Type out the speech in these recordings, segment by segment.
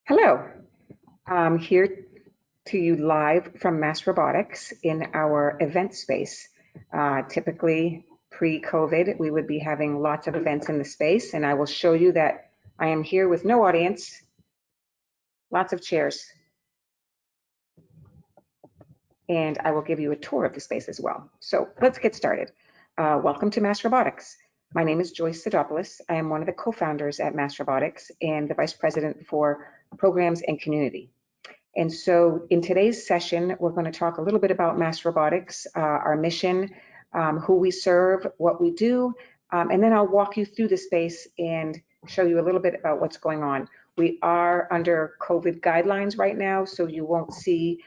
Hello, I'm here to you live from MassRobotics in our event space. Typically, pre-COVID, we would be having lots of events in the space, and I will show you that I am here with no audience, lots of chairs, and I will give you a tour of the space as well. So let's get started. Welcome to MassRobotics. My name is Joyce Sidopoulos. I am one of the co-founders at MassRobotics and the Vice President for Programs and Community. And so in today's session, we're going to talk a little bit about MassRobotics, our mission, who we serve, what we do, and then I'll walk you through the space and show you a little bit about what's going on. We are under COVID guidelines right now, so you won't see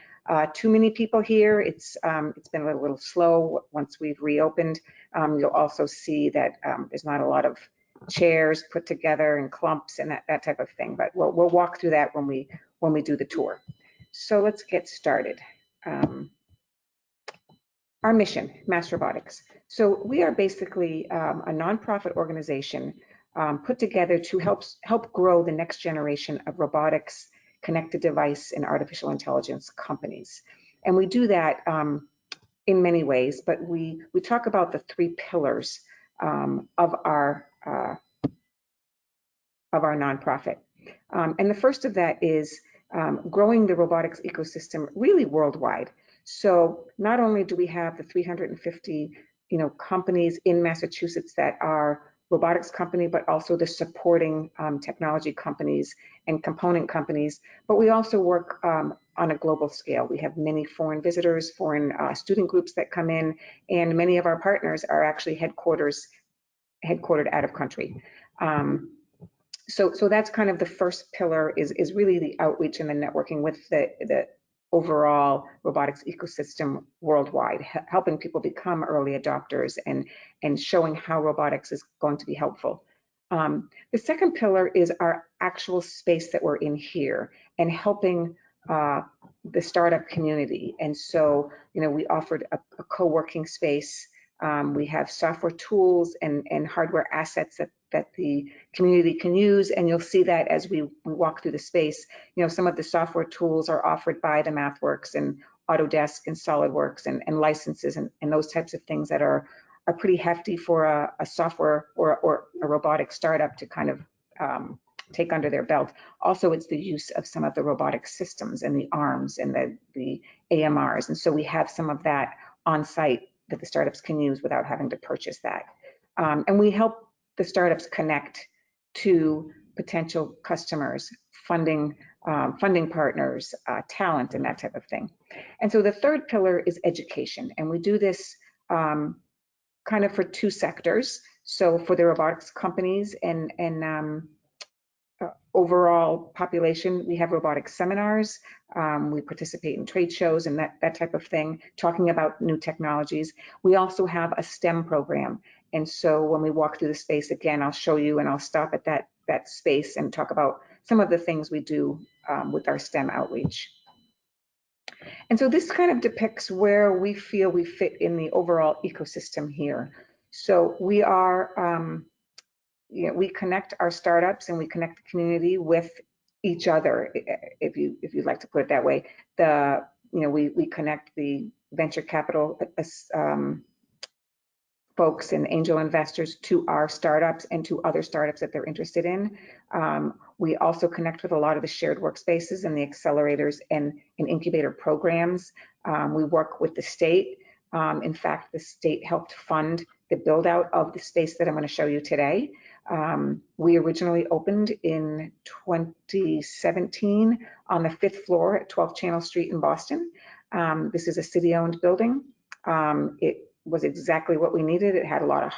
too many people here. It's been a little slow once we've reopened. You'll also see that there's not a lot of chairs put together in clumps and that type of thing, but we'll walk through that when we do the tour. So let's get started. Our mission, MassRobotics. So we are basically a nonprofit organization put together to help grow the next generation of robotics, connected device, and artificial intelligence companies. And we do that in many ways, but we talk about the three pillars of our nonprofit. And the first of that is growing the robotics ecosystem really worldwide. So not only do we have the 350 companies in Massachusetts that are robotics company, but also the supporting technology companies and component companies, but we also work on a global scale. We have many foreign visitors, foreign student groups that come in, and many of our partners are actually headquartered out of country. So that's kind of the first pillar is really the outreach and the networking with the overall robotics ecosystem worldwide, helping people become early adopters and showing how robotics is going to be helpful. The second pillar is our actual space that we're in here and helping the startup community. And so, we offered a co-working space. We have software tools and hardware assets that the community can use, and you'll see that as we walk through the space. Some of the software tools are offered by the MathWorks and Autodesk and SolidWorks and licenses and those types of things that are pretty hefty for a software or a robotic startup to kind of take under their belt. Also, it's the use of some of the robotic systems and the arms and the AMRs, and so we have some of that on site that the startups can use without having to purchase that. And we help the startups connect to potential customers, funding partners, talent, and that type of thing. And so the third pillar is education. And we do this kind of for two sectors. So for the robotics companies and overall population, we have robotic seminars. We participate in trade shows and that type of thing, talking about new technologies. We also have a STEM program. And so when we walk through the space again, I'll show you and I'll stop at that space and talk about some of the things we do with our STEM outreach. And so this kind of depicts where we feel we fit in the overall ecosystem here. So we are, we connect our startups and we connect the community with each other, if you'd like to put it that way. We connect the venture capital folks and angel investors to our startups and to other startups that they're interested in. We also connect with a lot of the shared workspaces and the accelerators and incubator programs. We work with the state. In fact, the state helped fund the build out of the space that I'm going to show you today. We originally opened in 2017 on the 5th floor at 12 Channel Street in Boston. This is a city-owned building. It was exactly what we needed. It had a lot of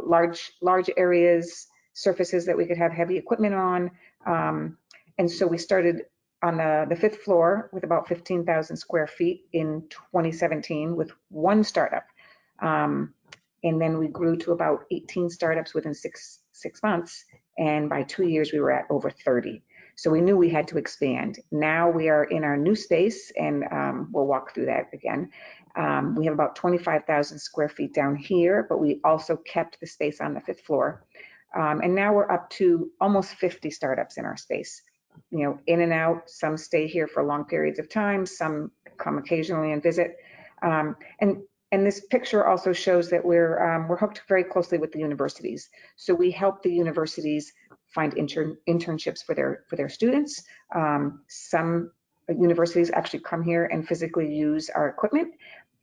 large areas, surfaces that we could have heavy equipment on. And so we started on the 5th floor with about 15,000 square feet in 2017 with one startup. And then we grew to about 18 startups within six months. And by 2 years, we were at over 30. So we knew we had to expand. Now we are in our new space, and we'll walk through that again. We have about 25,000 square feet down here, but we also kept the space on the 5th floor. And now we're up to almost 50 startups in our space. You know, in and out, some stay here for long periods of time, some come occasionally and visit. And this picture also shows that we're hooked very closely with the universities. So we help the universities find internships for their students. Some universities actually come here and physically use our equipment.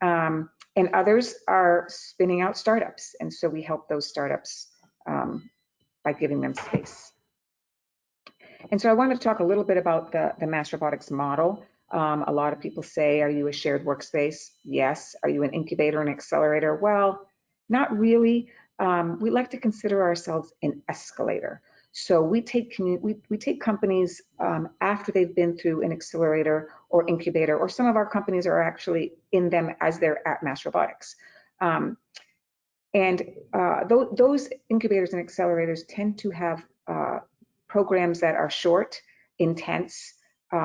And others are spinning out startups. And so we help those startups by giving them space. And so I wanted to talk a little bit about the MassRobotics model. A lot of people say, are you a shared workspace? Yes. Are you an incubator and accelerator? Well, not really. We like to consider ourselves an escalator. So we take companies after they've been through an accelerator or incubator, or some of our companies are actually in them as they're at MassRobotics. And those incubators and accelerators tend to have programs that are short, intense,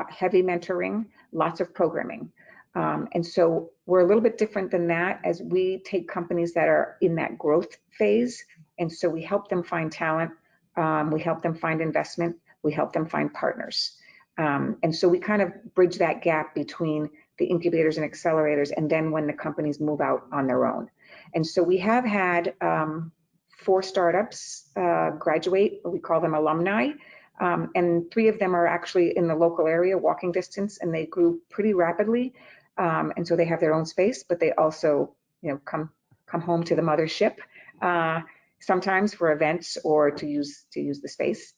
heavy mentoring, lots of programming. And so we're a little bit different than that, as we take companies that are in that growth phase. And so we help them find talent, we help them find investment, we help them find partners. And so we kind of bridge that gap between the incubators and accelerators, and then when the companies move out on their own. And so we have had 4 startups graduate, we call them alumni, and 3 of them are actually in the local area, walking distance, and they grew pretty rapidly. And so they have their own space, but they also, you know, come home to the mothership sometimes for events or to use the space.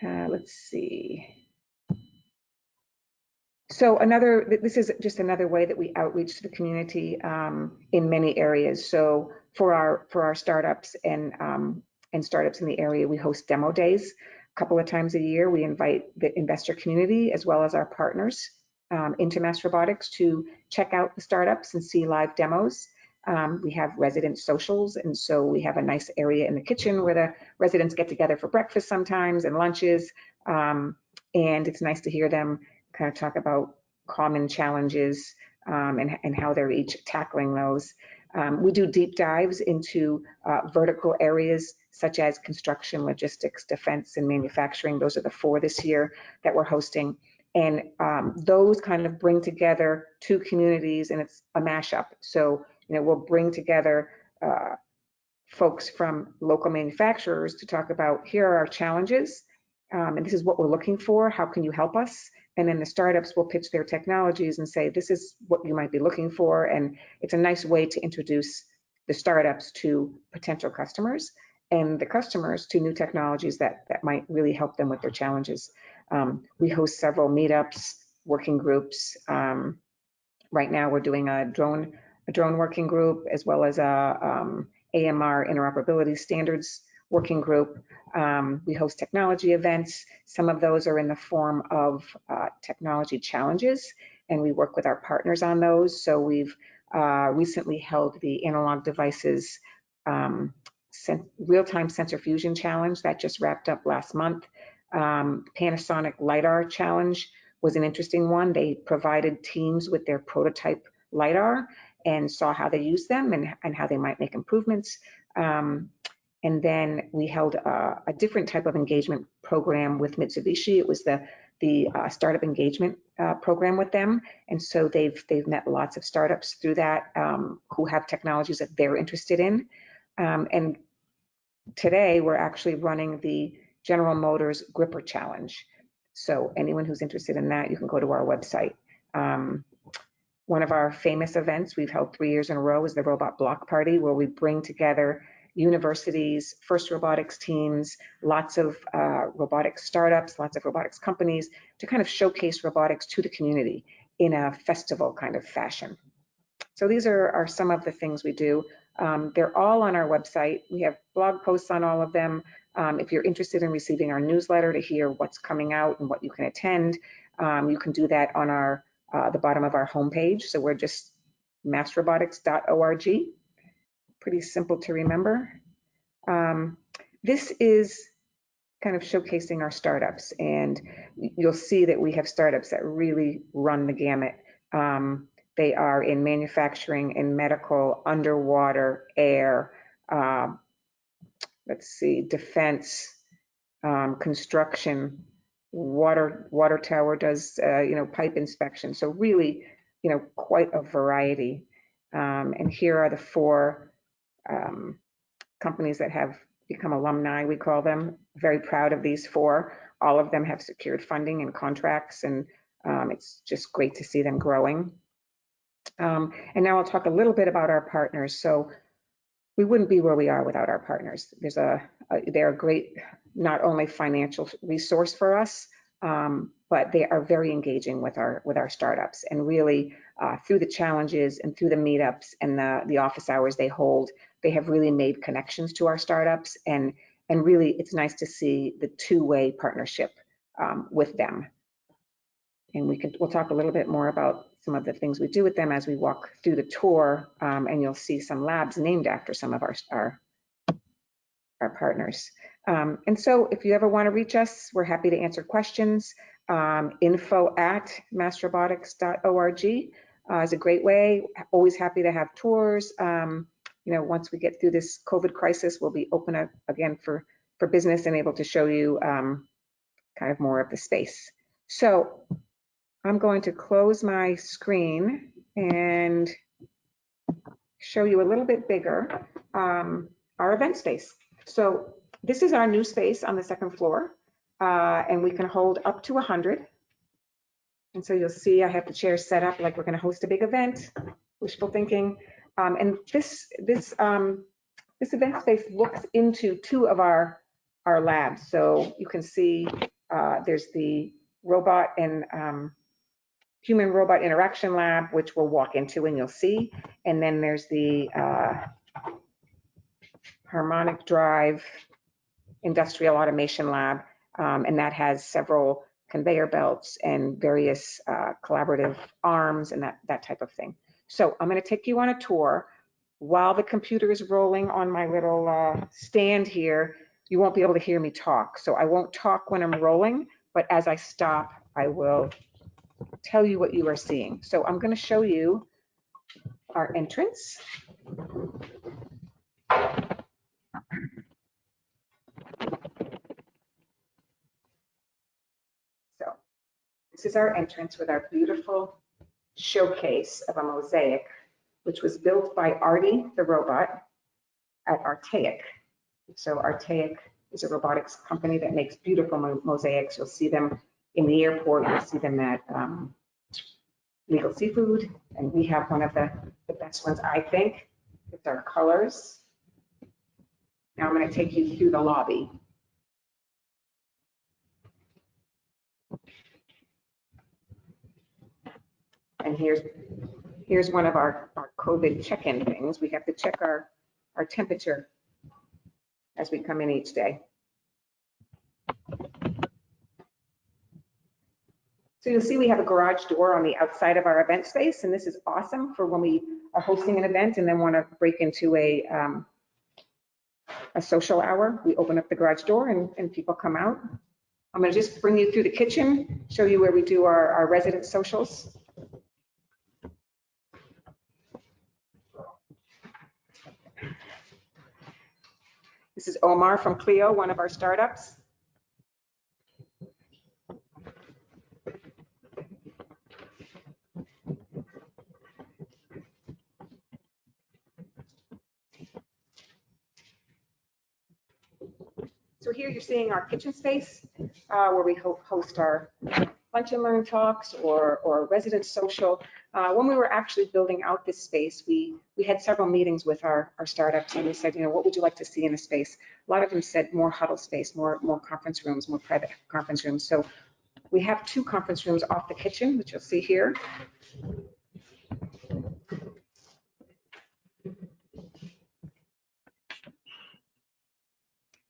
Let's see. So this is just another way that we outreach to the community in many areas. So for our startups and startups in the area, we host demo days a couple of times a year. We invite the investor community as well as our partners into MassRobotics to check out the startups and see live demos. We have resident socials, and so we have a nice area in the kitchen where the residents get together for breakfast sometimes and lunches. And it's nice to hear them kind of talk about common challenges and how they're each tackling those. We do deep dives into vertical areas such as construction, logistics, defense, and manufacturing. Those are the 4 this year that we're hosting. And those kind of bring together 2 communities, and it's a mashup. So, you know, we'll bring together folks from local manufacturers to talk about, here are our challenges, and this is what we're looking for. How can you help us? And then the startups will pitch their technologies and say, this is what you might be looking for. And it's a nice way to introduce the startups to potential customers and the customers to new technologies that might really help them with their challenges. We host several meetups, working groups. Right now we're doing a drone working group, as well as a AMR interoperability standards working group. We host technology events. Some of those are in the form of technology challenges, and we work with our partners on those. So we've recently held the analog devices real-time sensor fusion challenge that just wrapped up last month. Panasonic LiDAR challenge was an interesting one. They provided teams with their prototype LiDAR and saw how they use them and how they might make improvements. And then we held a different type of engagement program with Mitsubishi. It was the startup engagement program with them. And so they've met lots of startups through that who have technologies that they're interested in. And today we're actually running the General Motors Gripper Challenge. So anyone who's interested in that, you can go to our website. One of our famous events we've held 3 years in a row is the Robot Block Party, where we bring together universities, FIRST robotics teams, lots of robotics startups, lots of robotics companies to kind of showcase robotics to the community in a festival kind of fashion. So these are some of the things we do. They're all on our website. We have blog posts on all of them. If you're interested in receiving our newsletter to hear what's coming out and what you can attend, you can do that on the bottom of our homepage. So we're just massrobotics.org. Pretty simple to remember. This is kind of showcasing our startups, and you'll see that we have startups that really run the gamut. They are in manufacturing, in medical, underwater, air, uh, let's see, defense, construction, water tower does, pipe inspection. So really, quite a variety. And here are the four companies that have become alumni, we call them. Very proud of these four. All of them have secured funding and contracts, and it's just great to see them growing. And now I'll talk a little bit about our partners. So we wouldn't be where we are without our partners. They're a great, not only financial resource for us, but they are very engaging with our startups, and really through the challenges and through the meetups and the office hours they hold, they have really made connections to our startups, and really it's nice to see the two-way partnership with them. And we'll talk a little bit more about some of the things we do with them as we walk through the tour, and you'll see some labs named after some of our partners. And so if you ever want to reach us, we're happy to answer questions. info@massrobotics.org is a great way. Always happy to have tours. Once we get through this COVID crisis, we'll be open up again for business and able to show you kind of more of the space. So I'm going to close my screen and show you a little bit bigger our event space. So this is our new space on the second floor, and we can hold up to 100. And so you'll see I have the chairs set up like we're going to host a big event, wishful thinking. And this event space looks into two of our labs. So you can see there's the robot and human robot interaction lab, which we'll walk into and you'll see. And then there's the harmonic drive industrial automation lab, and that has several conveyor belts and various collaborative arms and that type of thing. So I'm going to take you on a tour. While the computer is rolling on my little stand here, you won't be able to hear me talk. So I won't talk when I'm rolling, but as I stop, I will tell you what you are seeing. So I'm going to show you our entrance. So this is our entrance with our beautiful showcase of a mosaic, which was built by Artie the robot at Artaic. So Artaic is a robotics company that makes beautiful mosaics. You'll see them in the airport. You'll see them at Legal Seafood, and we have one of the best ones, I think. It's our colors. Now I'm going to take you through the lobby. And here's one of our COVID check-in things. We have to check our temperature as we come in each day. So you'll see we have a garage door on the outside of our event space, and this is awesome for when we are hosting an event and then want to break into a social hour. We open up the garage door and people come out. I'm going to just bring you through the kitchen, show you where we do our resident socials. This is Omar from Clio, one of our startups. So here you're seeing our kitchen space where we host our lunch and learn talks or resident social. When we were actually building out this space, we had several meetings with our startups, and we said, what would you like to see in the space? A lot of them said more huddle space, more conference rooms, more private conference rooms. So we have 2 conference rooms off the kitchen, which you'll see here.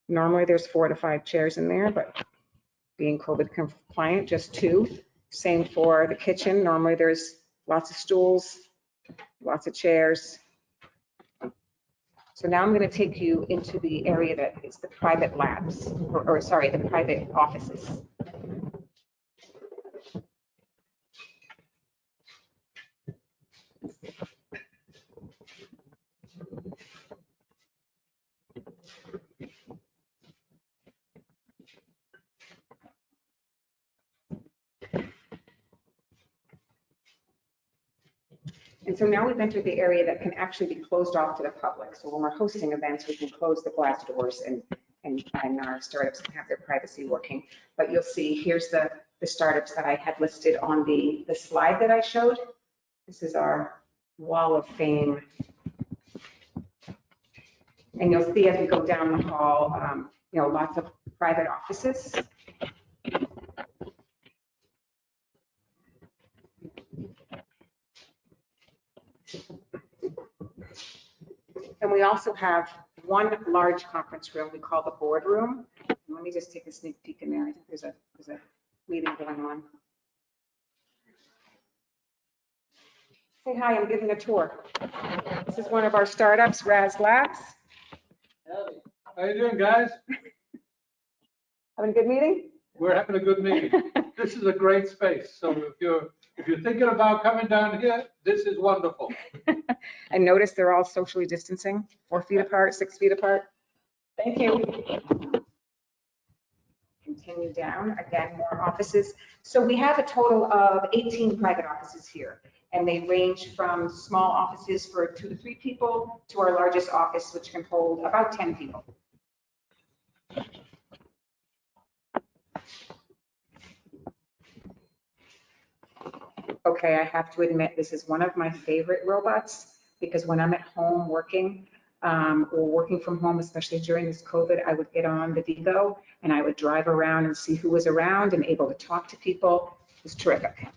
Normally there's 4 to 5 chairs in there, but being COVID compliant, just 2. Same for the kitchen. Normally there's lots of stools, lots of chairs. So now I'm going to take you into the area that is the private labs, or sorry, the private offices. And so now we've entered the area that can actually be closed off to the public. So when we're hosting events, we can close the glass doors and our startups can have their privacy working. But you'll see, here's the startups that I had listed on the slide that I showed. This is our wall of fame. And you'll see as we go down the hall, you know, lots of private offices. And we also have one large conference room we call the boardroom. Let me just take a sneak peek in there. I think there's a meeting going on. Say hi, I'm giving a tour. This is one of our startups, Raz Labs. Howdy. How you doing, guys? Having a good meeting? We're having a good meeting. This is a great space. So if you're thinking about coming down here, this is wonderful. And notice they're all socially distancing, 4 feet apart, 6 feet apart. Thank you. Continue down, again, more offices. So we have a total of 18 private offices here, and they range from small offices for 2 to 3 people to our largest office, which can hold about 10 people. Okay, I have to admit, this is one of my favorite robots, because when I'm at home working, or working from home, especially during this COVID, I would get on the Vigo and I would drive around and see who was around and able to talk to people. It was terrific.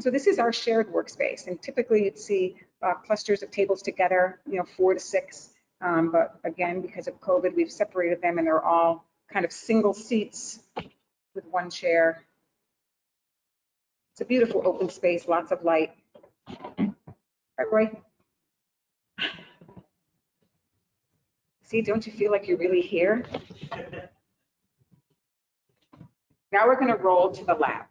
So this is our shared workspace, and typically you'd see clusters of tables together, you know, 4 to 6. But again, because of COVID, we've separated them, and they're all kind of single seats with one chair. It's a beautiful open space, lots of light. Right, Roy? See, don't you feel like you're really here? Now we're going to roll to the lab.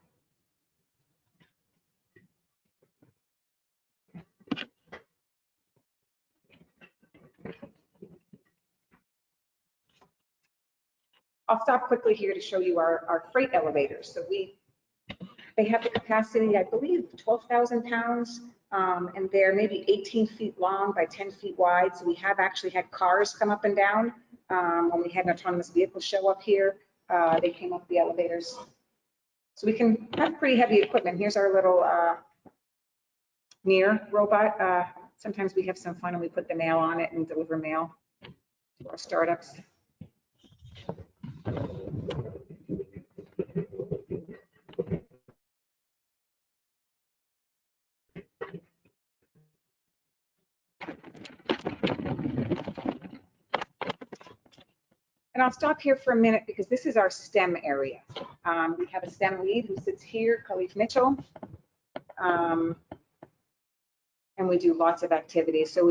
I'll stop quickly here to show you our freight elevators. So they have the capacity, I believe, 12,000 pounds, and they're maybe 18 feet long by 10 feet wide. So we have actually had cars come up and down. When we had an autonomous vehicle show up here, they came up the elevators. So we can have pretty heavy equipment. Here's our little near robot. Sometimes we have some fun and we put the mail on it and deliver mail to our startups. And I'll stop here for a minute because this is our STEM area. We have a STEM lead who sits here, Khalif Mitchell. And we do lots of activities. So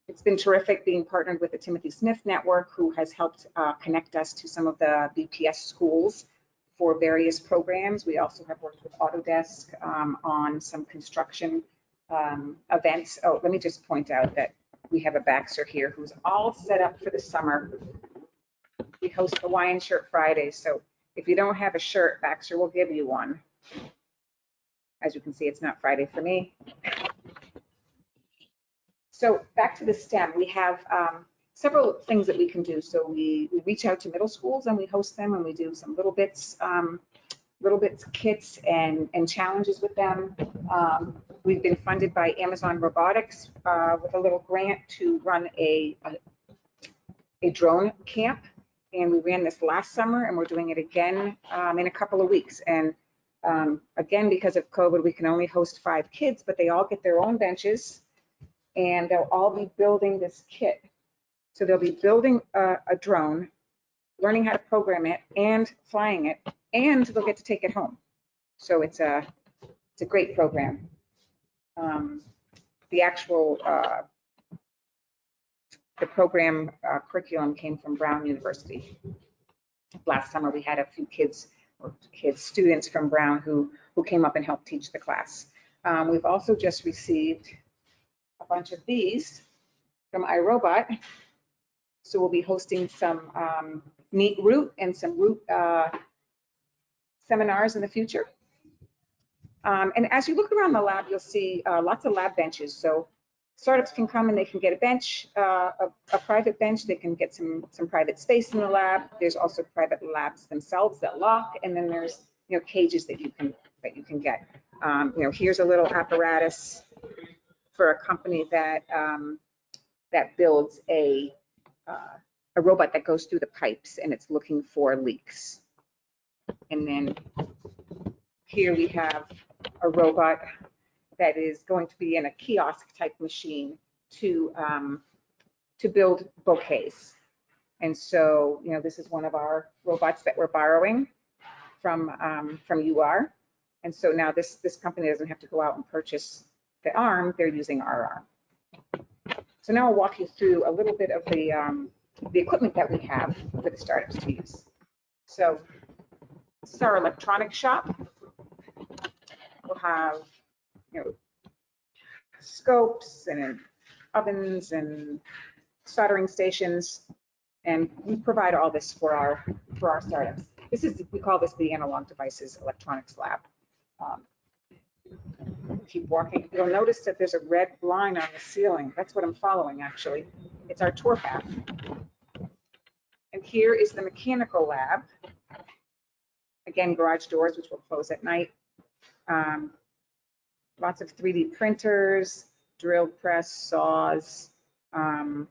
it's been terrific being partnered with the Timothy Smith Network, who has helped connect us to some of the BPS schools for various programs. We also have worked with Autodesk on some construction events. Oh, let me just point out that we have a Baxter here who's all set up for the summer. We host Hawaiian Shirt Fridays, so if you don't have a shirt, Baxter will give you one. As you can see, it's not Friday for me. So back to the STEM, we have several things that we can do. So we reach out to middle schools and we host them, and we do some little bits kits and challenges with them. We've been funded by Amazon Robotics with a little grant to run a drone camp, and we ran this last summer, and we're doing it again in a couple of weeks. And again, because of COVID, we can only host 5 kids, but they all get their own benches, and they'll all be building this kit. So they'll be building a drone, learning how to program it and flying it, and they'll get to take it home. So it's a great program. The actual the program curriculum came from Brown University. Last summer we had a few kids or kids, students from Brown who came up and helped teach the class. We've also just received a bunch of these from iRobot. So we'll be hosting some meet root and some root seminars in the future. And as you look around the lab, you'll see lots of lab benches. So startups can come and they can get a bench, a private bench. They can get some private space in the lab. There's also private labs themselves that lock, and then there's cages that you can get. Here's a little apparatus for a company that that builds a robot that goes through the pipes and it's looking for leaks. And then here we have a robot that is going to be in a kiosk type machine to build bouquets. And so, this is one of our robots that we're borrowing from UR. And so now this company doesn't have to go out and purchase the arm, they're using our arm. So now I'll walk you through a little bit of the equipment that we have for the startups to use. So this is our electronic shop. We'll have, scopes and ovens and soldering stations, and we provide all this for our startups. We call this the Analog Devices Electronics Lab. Keep walking. You'll notice that there's a red line on the ceiling. That's what I'm following, actually. It's our tour path. And here is the mechanical lab. Again, garage doors, which will close at night. Lots of 3D printers, drill press, saws, kind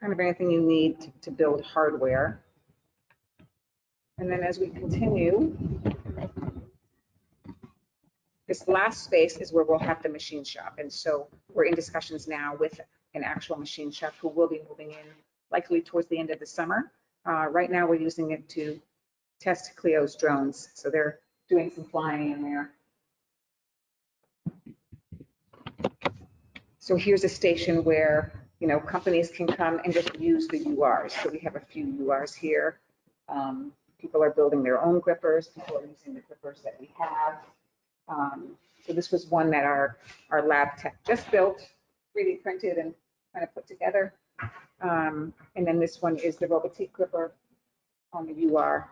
of anything you need to build hardware. And then as we continue, this last space is where we'll have the machine shop. And so we're in discussions now with an actual machine shop who will be moving in likely towards the end of the summer. Right now we're using it to test Clio's drones. So they're doing some flying in there. So here's a station where, companies can come and just use the URs. So we have a few URs here. People are building their own grippers. People are using the grippers that we have. So this was one that our lab tech just built, 3D printed and kind of put together. And then this one is the Robotic Gripper on the UR.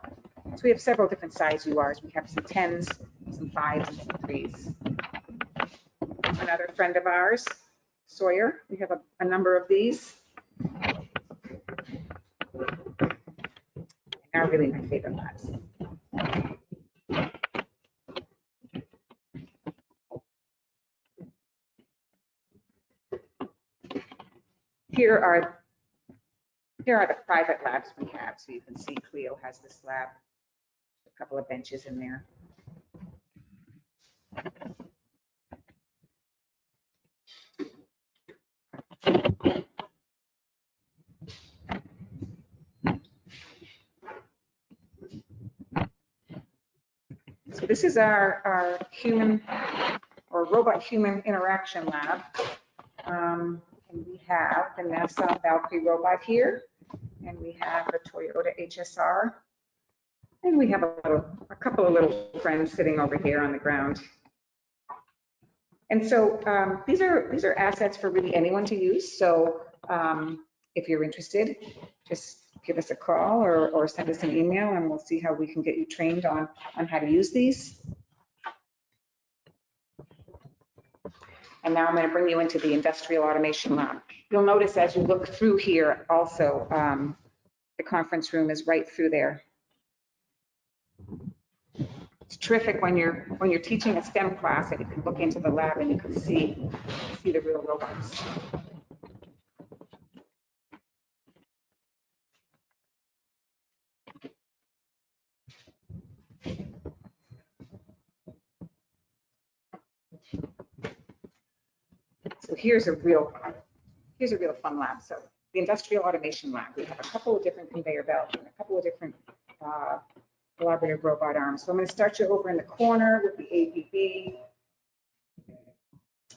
So we have several different size URs. We have some 10s, some 5s, and some 3s. Another friend of ours, Sawyer. We have a number of these. Are really my favorite labs. Here are the private labs we have. So you can see Clio has this lab, a couple of benches in there. So this is our human or robot human interaction lab. And we have the NASA Valkyrie robot here, and we have the Toyota HSR, and we have a couple of little friends sitting over here on the ground. And so these are assets for really anyone to use. So if you're interested, just give us a call or send us an email, and we'll see how we can get you trained on how to use these. And now I'm going to bring you into the industrial automation lab. You'll notice as you look through here also, the conference room is right through there. It's terrific when you're teaching a STEM class and you can look into the lab and you can see the real robots. So here's a real fun lab. So the industrial automation lab, we have a couple of different conveyor belts and a couple of different collaborative robot arms. So I'm going to start you over in the corner with the ABB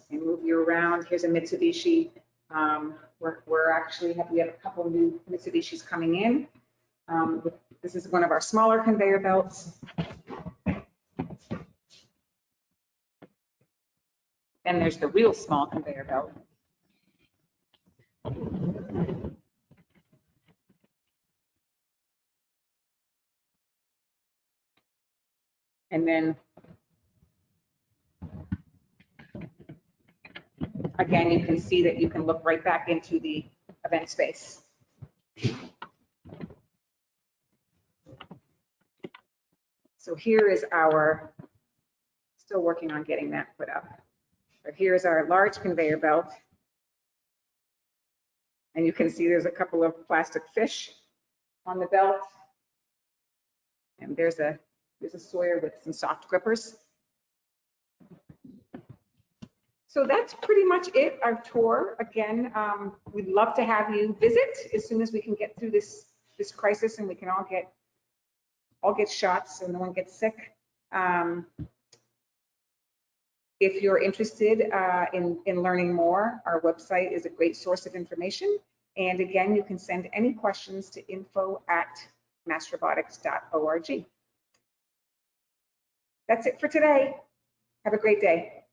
and move you around. Here's a Mitsubishi. We have a couple of new Mitsubishis coming in with This is one of our smaller conveyor belts. Then there's the real small conveyor belt. And then again, you can see that you can look right back into the event space. So here is our, still working on getting that put up. So here's our large conveyor belt. And you can see there's a couple of plastic fish on the belt. And there's a Sawyer with some soft grippers. So that's pretty much it, our tour. Again, we'd love to have you visit as soon as we can get through this crisis and we can all get shots and no one gets sick. If you're interested in learning more, our website is a great source of information. And again, you can send any questions to info@massrobotics.org. That's it for today. Have a great day.